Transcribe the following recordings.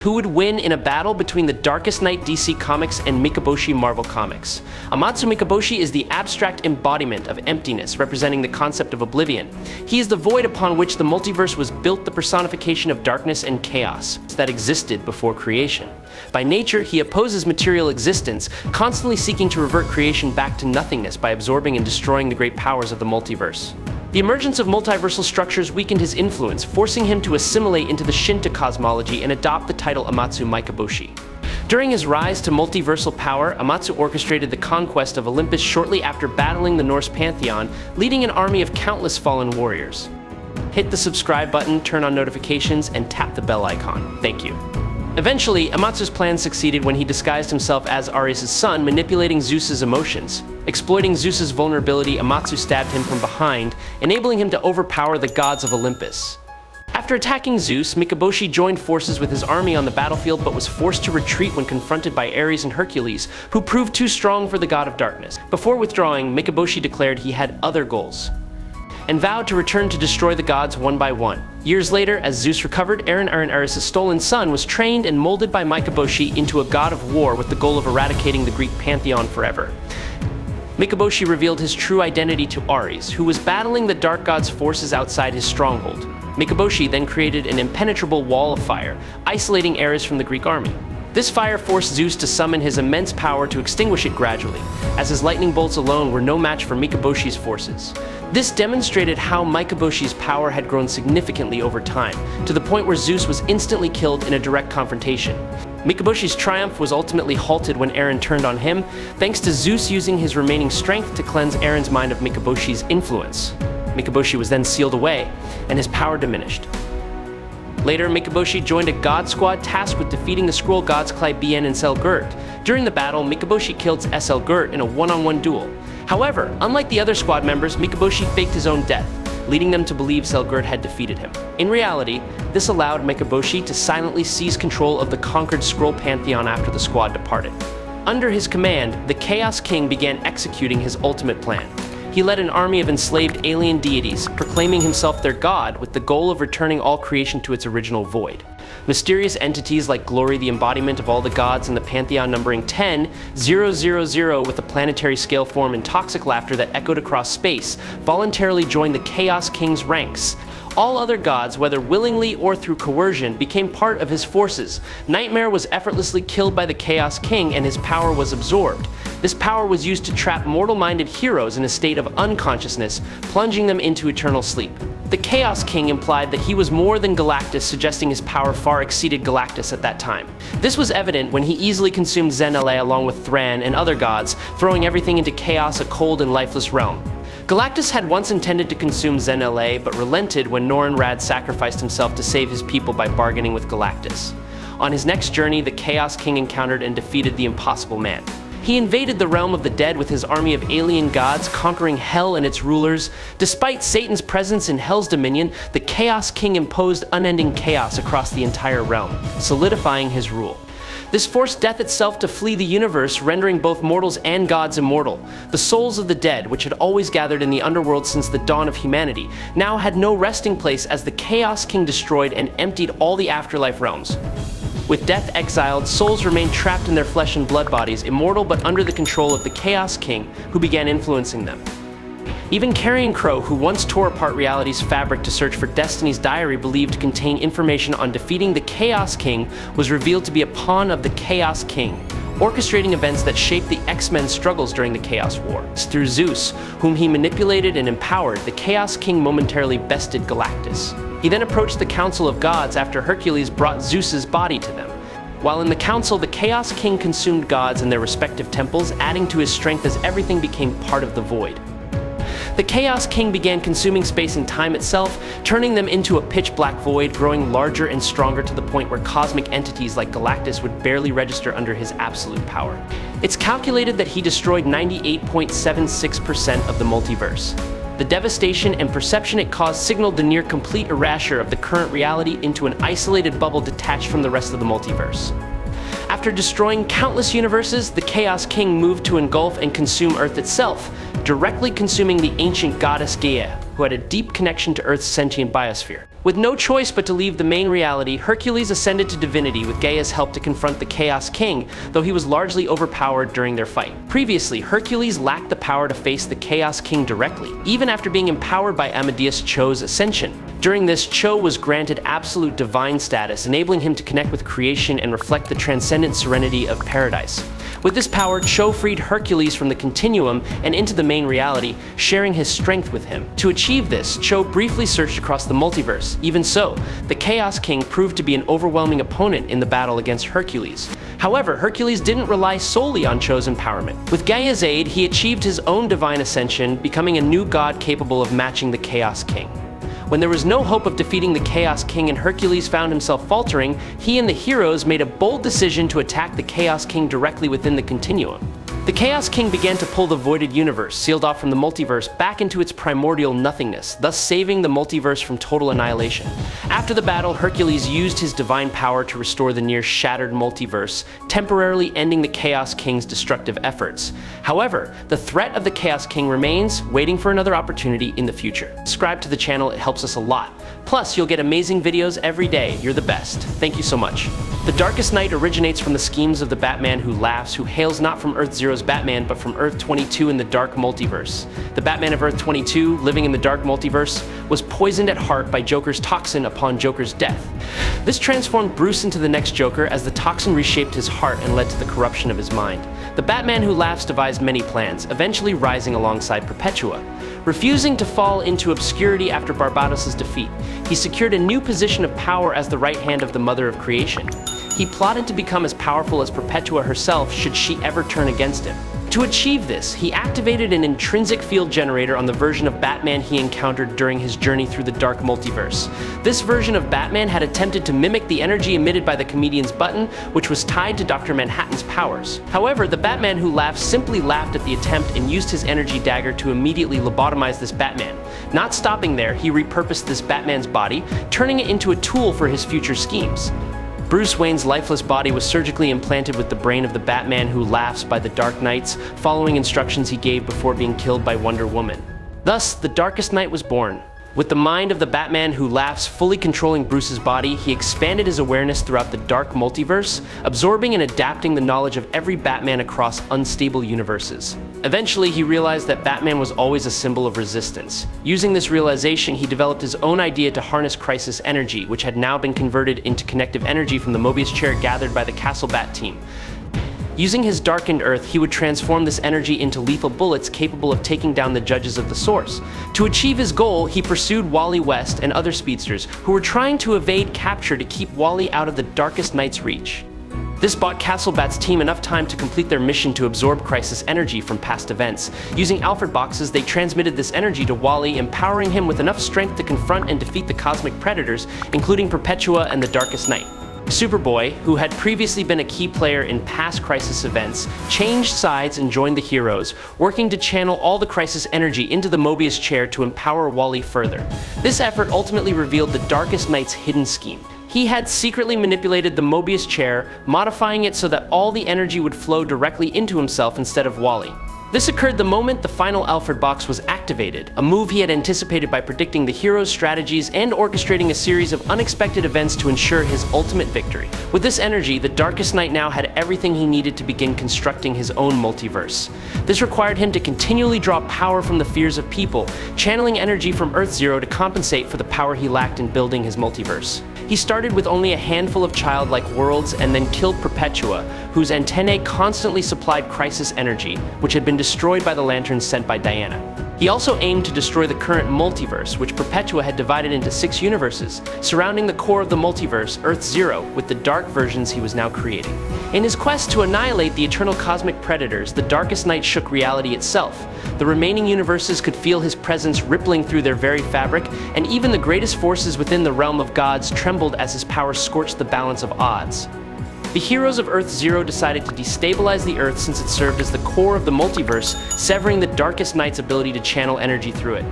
Who would win in a battle between the Darkest Knight DC Comics and Mikaboshi Marvel Comics? Amatsu Mikaboshi is the abstract embodiment of emptiness, representing the concept of oblivion. He is the void upon which the multiverse was built, the personification of darkness and chaos that existed before creation. By nature, he opposes material existence, constantly seeking to revert creation back to nothingness by absorbing and destroying the great powers of the multiverse. The emergence of multiversal structures weakened his influence, forcing him to assimilate into the Shinto cosmology and adopt the title Amatsu Mikaboshi. During his rise to multiversal power, Amatsu orchestrated the conquest of Olympus shortly after battling the Norse pantheon, leading an army of countless fallen warriors. Hit the subscribe button, turn on notifications, and tap the bell icon. Thank you. Eventually, Amatsu's plan succeeded when he disguised himself as Ares' son, manipulating Zeus's emotions. Exploiting Zeus's vulnerability, Amatsu stabbed him from behind, enabling him to overpower the gods of Olympus. After attacking Zeus, Mikaboshi joined forces with his army on the battlefield but was forced to retreat when confronted by Ares and Hercules, who proved too strong for the god of darkness. Before withdrawing, Mikaboshi declared he had other goals and vowed to return to destroy the gods one by one. Years later, as Zeus recovered, Ares' stolen son was trained and molded by Mikaboshi into a god of war with the goal of eradicating the Greek pantheon forever. Mikaboshi revealed his true identity to Ares, who was battling the dark god's forces outside his stronghold. Mikaboshi then created an impenetrable wall of fire, isolating Ares from the Greek army. This fire forced Zeus to summon his immense power to extinguish it gradually, as his lightning bolts alone were no match for Mikaboshi's forces. This demonstrated how Mikaboshi's power had grown significantly over time, to the point where Zeus was instantly killed in a direct confrontation. Mikaboshi's triumph was ultimately halted when Eren turned on him, thanks to Zeus using his remaining strength to cleanse Eren's mind of Mikaboshi's influence. Mikaboshi was then sealed away, and his power diminished. Later, Mikaboshi joined a god squad tasked with defeating the Skrull gods Clybien and Selgurt. During the battle, Mikaboshi killed Selgurt in a one-on-one duel. However, unlike the other squad members, Mikaboshi faked his own death, leading them to believe Selgurt had defeated him. In reality, this allowed Mikaboshi to silently seize control of the conquered Skrull pantheon after the squad departed. Under his command, the Chaos King began executing his ultimate plan. He led an army of enslaved alien deities, proclaiming himself their god with the goal of returning all creation to its original void. Mysterious entities like Glory, the embodiment of all the gods, and the pantheon numbering 10, 000 with a planetary scale form, and toxic laughter that echoed across space, voluntarily joined the Chaos King's ranks. All other gods, whether willingly or through coercion, became part of his forces. Nightmare was effortlessly killed by the Chaos King and his power was absorbed. This power was used to trap mortal-minded heroes in a state of unconsciousness, plunging them into eternal sleep. The Chaos King implied that he was more than Galactus, suggesting his power far exceeded Galactus at that time. This was evident when he easily consumed Zen-La along with Thran and other gods, throwing everything into chaos, a cold and lifeless realm. Galactus had once intended to consume Zen-La, but relented when Norrin-Rad sacrificed himself to save his people by bargaining with Galactus. On his next journey, the Chaos King encountered and defeated the Impossible Man. He invaded the realm of the dead with his army of alien gods, conquering Hell and its rulers. Despite Satan's presence in Hell's dominion, the Chaos King imposed unending chaos across the entire realm, solidifying his rule. This forced death itself to flee the universe, rendering both mortals and gods immortal. The souls of the dead, which had always gathered in the underworld since the dawn of humanity, now had no resting place as the Chaos King destroyed and emptied all the afterlife realms. With death exiled, souls remained trapped in their flesh and blood bodies, immortal but under the control of the Chaos King, who began influencing them. Even Carrion Crow, who once tore apart reality's fabric to search for Destiny's diary believed to contain information on defeating the Chaos King, was revealed to be a pawn of the Chaos King, orchestrating events that shaped the X-Men's struggles during the Chaos War. Through Zeus, whom he manipulated and empowered, the Chaos King momentarily bested Galactus. He then approached the Council of Gods after Hercules brought Zeus's body to them. While in the council, the Chaos King consumed gods in their respective temples, adding to his strength as everything became part of the void. The Chaos King began consuming space and time itself, turning them into a pitch-black void, growing larger and stronger to the point where cosmic entities like Galactus would barely register under his absolute power. It's calculated that he destroyed 98.76% of the multiverse. The devastation and perception it caused signaled the near-complete erasure of the current reality into an isolated bubble detached from the rest of the multiverse. After destroying countless universes, the Chaos King moved to engulf and consume Earth itself, directly consuming the ancient goddess Gaia, who had a deep connection to Earth's sentient biosphere. With no choice but to leave the main reality, Hercules ascended to divinity with Gaia's help to confront the Chaos King, though he was largely overpowered during their fight. Previously, Hercules lacked the power to face the Chaos King directly, even after being empowered by Amadeus Cho's ascension. During this, Cho was granted absolute divine status, enabling him to connect with creation and reflect the transcendent serenity of paradise. With this power, Cho freed Hercules from the continuum and into the main reality, sharing his strength with him. To achieve this, Cho briefly searched across the multiverse. Even so, the Chaos King proved to be an overwhelming opponent in the battle against Hercules. However, Hercules didn't rely solely on Cho's empowerment. With Gaia's aid, he achieved his own divine ascension, becoming a new god capable of matching the Chaos King. When there was no hope of defeating the Chaos King and Hercules found himself faltering, he and the heroes made a bold decision to attack the Chaos King directly within the continuum. The Chaos King began to pull the voided universe, sealed off from the multiverse, back into its primordial nothingness, thus saving the multiverse from total annihilation. After the battle, Hercules used his divine power to restore the near-shattered multiverse, temporarily ending the Chaos King's destructive efforts. However, the threat of the Chaos King remains, waiting for another opportunity in the future. Subscribe to the channel, it helps us a lot. Plus, you'll get amazing videos every day. You're the best. Thank you so much. The Darkest Night originates from the schemes of the Batman who laughs, who hails not from Earth Zero's Batman, but from Earth 22 in the Dark Multiverse. The Batman of Earth 22, living in the Dark Multiverse, was poisoned at heart by Joker's toxin upon Joker's death. This transformed Bruce into the next Joker as the toxin reshaped his heart and led to the corruption of his mind. The Batman who laughs devised many plans, eventually rising alongside Perpetua. Refusing to fall into obscurity after Barbados' defeat, he secured a new position of power as the right hand of the Mother of Creation. He plotted to become as powerful as Perpetua herself should she ever turn against him. To achieve this, he activated an intrinsic field generator on the version of Batman he encountered during his journey through the Dark Multiverse. This version of Batman had attempted to mimic the energy emitted by the comedian's button, which was tied to Dr. Manhattan's powers. However, the Batman who laughed simply laughed at the attempt and used his energy dagger to immediately lobotomize this Batman. Not stopping there, he repurposed this Batman's body, turning it into a tool for his future schemes. Bruce Wayne's lifeless body was surgically implanted with the brain of the Batman who laughs by the Dark Knights, following instructions he gave before being killed by Wonder Woman. Thus, the Darkest Night was born. With the mind of the Batman who laughs fully controlling Bruce's body, he expanded his awareness throughout the Dark Multiverse, absorbing and adapting the knowledge of every Batman across unstable universes. Eventually, he realized that Batman was always a symbol of resistance. Using this realization, he developed his own idea to harness crisis energy, which had now been converted into connective energy from the Mobius chair gathered by the Castle Bat team. Using his darkened Earth, he would transform this energy into lethal bullets capable of taking down the judges of the Source. To achieve his goal, he pursued Wally West and other speedsters who were trying to evade capture to keep Wally out of the Darkest Knight's reach. This bought Castlebat's team enough time to complete their mission to absorb crisis energy from past events. Using Alfred boxes, they transmitted this energy to Wally, empowering him with enough strength to confront and defeat the cosmic predators, including Perpetua and the Darkest Night. Superboy, who had previously been a key player in past Crisis events, changed sides and joined the heroes, working to channel all the Crisis energy into the Mobius chair to empower Wally further. This effort ultimately revealed the Darkest Knight's hidden scheme. He had secretly manipulated the Mobius chair, modifying it so that all the energy would flow directly into himself instead of Wally. This occurred the moment the final Alfred box was activated, a move he had anticipated by predicting the hero's strategies and orchestrating a series of unexpected events to ensure his ultimate victory. With this energy, the Darkest Knight now had everything he needed to begin constructing his own multiverse. This required him to continually draw power from the fears of people, channeling energy from Earth Zero to compensate for the power he lacked in building his multiverse. He started with only a handful of childlike worlds and then killed Perpetua, whose antennae constantly supplied crisis energy, which had been destroyed by the lanterns sent by Diana. He also aimed to destroy the current multiverse, which Perpetua had divided into 6 universes, surrounding the core of the multiverse, Earth Zero, with the dark versions he was now creating. In his quest to annihilate the eternal cosmic predators, the Darkest Night shook reality itself. The remaining universes could feel his presence rippling through their very fabric, and even the greatest forces within the realm of gods trembled as his power scorched the balance of odds. The heroes of Earth Zero decided to destabilize the Earth since it served as the core of the multiverse, severing the Darkest Knight's ability to channel energy through it.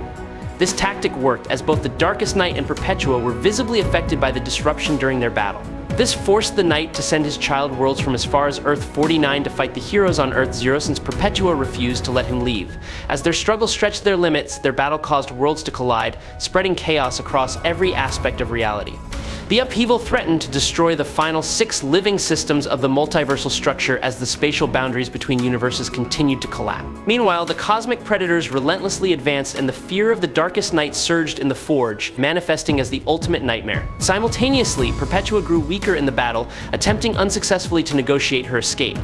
This tactic worked, as both the Darkest Knight and Perpetua were visibly affected by the disruption during their battle. This forced the knight to send his child worlds from as far as Earth 49 to fight the heroes on Earth 0, since Perpetua refused to let him leave. As their struggle stretched their limits, their battle caused worlds to collide, spreading chaos across every aspect of reality. The upheaval threatened to destroy the final 6 living systems of the multiversal structure as the spatial boundaries between universes continued to collapse. Meanwhile, the cosmic predators relentlessly advanced, and the fear of the Darkest Night surged in the Forge, manifesting as the ultimate nightmare. Simultaneously, Perpetua grew weaker in the battle, attempting unsuccessfully to negotiate her escape.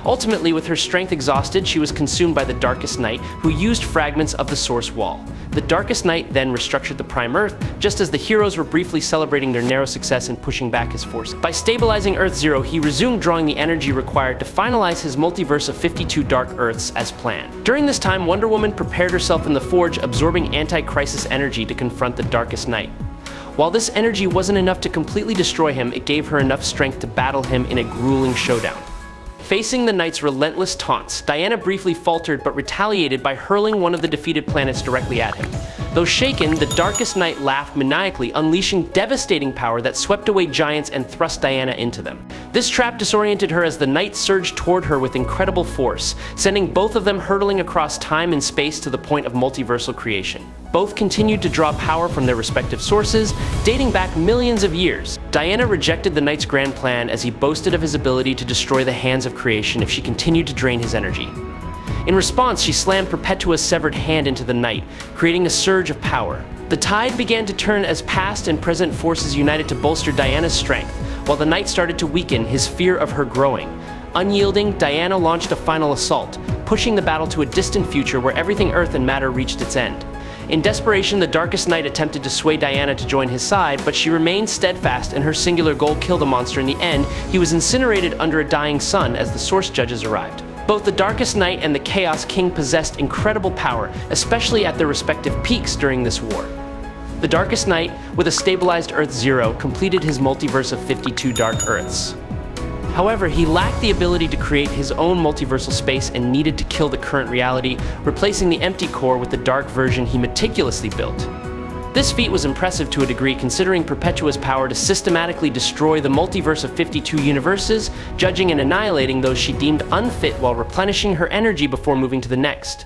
Ultimately, with her strength exhausted, she was consumed by the Darkest Night, who used fragments of the Source Wall. The Darkest Night then restructured the Prime Earth, just as the heroes were briefly celebrating their narrow success in pushing back his force. By stabilizing Earth 0, he resumed drawing the energy required to finalize his multiverse of 52 Dark Earths as planned. During this time, Wonder Woman prepared herself in the Forge, absorbing anti-crisis energy to confront the Darkest Night. While this energy wasn't enough to completely destroy him, it gave her enough strength to battle him in a grueling showdown. Facing the Knight's relentless taunts, Diana briefly faltered but retaliated by hurling one of the defeated planets directly at him. Though shaken, the Darkest Night laughed maniacally, unleashing devastating power that swept away giants and thrust Diana into them. This trap disoriented her as the Knight surged toward her with incredible force, sending both of them hurtling across time and space to the point of multiversal creation. Both continued to draw power from their respective sources, dating back millions of years. Diana rejected the Knight's grand plan as he boasted of his ability to destroy the hands of creation if she continued to drain his energy. In response, she slammed Perpetua's severed hand into the Knight, creating a surge of power. The tide began to turn as past and present forces united to bolster Diana's strength, while the Knight started to weaken, his fear of her growing. Unyielding, Diana launched a final assault, pushing the battle to a distant future where everything earth and matter reached its end. In desperation, the Darkest Night attempted to sway Diana to join his side, but she remained steadfast, and her singular goal killed the monster. In the end, he was incinerated under a dying sun as the Source Judges arrived. Both the Darkest Night and the Chaos King possessed incredible power, especially at their respective peaks during this war. The Darkest Night, with a stabilized Earth 0, completed his multiverse of 52 Dark Earths. However, he lacked the ability to create his own multiversal space and needed to kill the current reality, replacing the empty core with the dark version he meticulously built. This feat was impressive to a degree, considering Perpetua's power to systematically destroy the multiverse of 52 universes, judging and annihilating those she deemed unfit while replenishing her energy before moving to the next.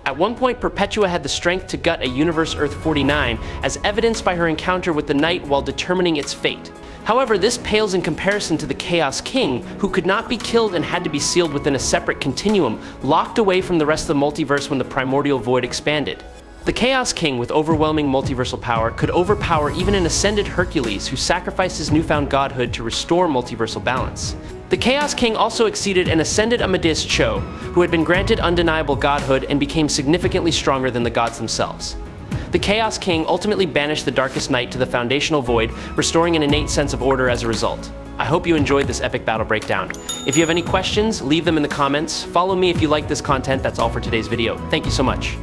At one point, Perpetua had the strength to gut a universe Earth 49, as evidenced by her encounter with the Knight while determining its fate. However, this pales in comparison to the Chaos King, who could not be killed and had to be sealed within a separate continuum, locked away from the rest of the multiverse when the primordial void expanded. The Chaos King, with overwhelming multiversal power, could overpower even an ascended Hercules, who sacrificed his newfound godhood to restore multiversal balance. The Chaos King also exceeded an ascended Amadeus Cho, who had been granted undeniable godhood and became significantly stronger than the gods themselves. The Chaos King ultimately banished the Darkest Night to the foundational void, restoring an innate sense of order as a result. I hope you enjoyed this epic battle breakdown. If you have any questions, leave them in the comments. Follow me if you like this content. That's all for today's video. Thank you so much.